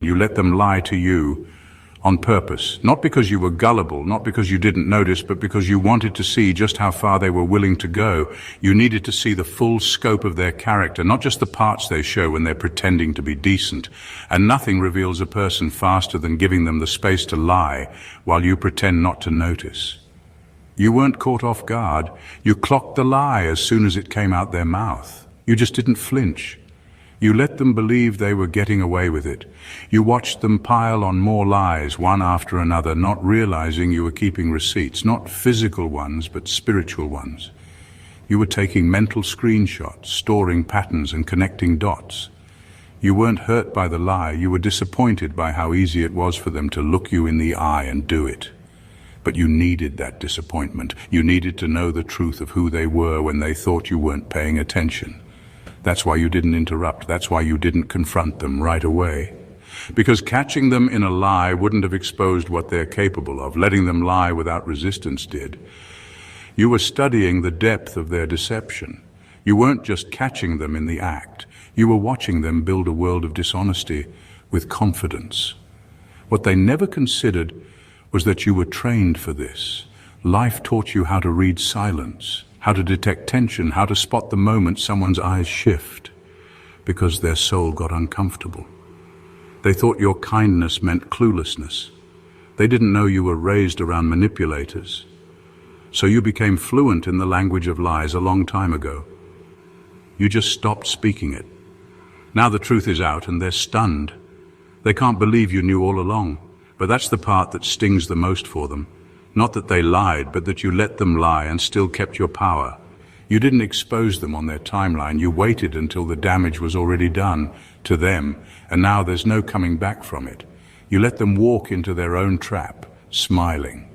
You let them lie to you on purpose, not because you were gullible, not because you didn't notice, but because you wanted to see just how far they were willing to go. You needed to see the full scope of their character, not just the parts they show when they're pretending to be decent. And nothing reveals a person faster than giving them the space to lie while you pretend not to notice. You weren't caught off guard. You clocked the lie as soon as it came out their mouth. You just didn't flinch. You let them believe they were getting away with it. You watched them pile on more lies, one after another, not realizing you were keeping receipts, not physical ones, but spiritual ones. You were taking mental screenshots, storing patterns and connecting dots. You weren't hurt by the lie, you were disappointed by how easy it was for them to look you in the eye and do it. But you needed that disappointment. You needed to know the truth of who they were when they thought you weren't paying attention. That's why you didn't interrupt. That's why you didn't confront them right away. Because catching them in a lie wouldn't have exposed what they're capable of. Letting them lie without resistance did. You were studying the depth of their deception. You weren't just catching them in the act. You were watching them build a world of dishonesty with confidence. What they never considered was that you were trained for this. Life taught you how to read silence, how to detect tension, how to spot the moment someone's eyes shift, because their soul got uncomfortable. They thought your kindness meant cluelessness. They didn't know you were raised around manipulators. So you became fluent in the language of lies a long time ago. You just stopped speaking it. Now the truth is out and they're stunned. They can't believe you knew all along, but that's the part that stings the most for them. Not that they lied, but that you let them lie and still kept your power. You didn't expose them on their timeline. You waited until the damage was already done to them, and now there's no coming back from it. You let them walk into their own trap, smiling.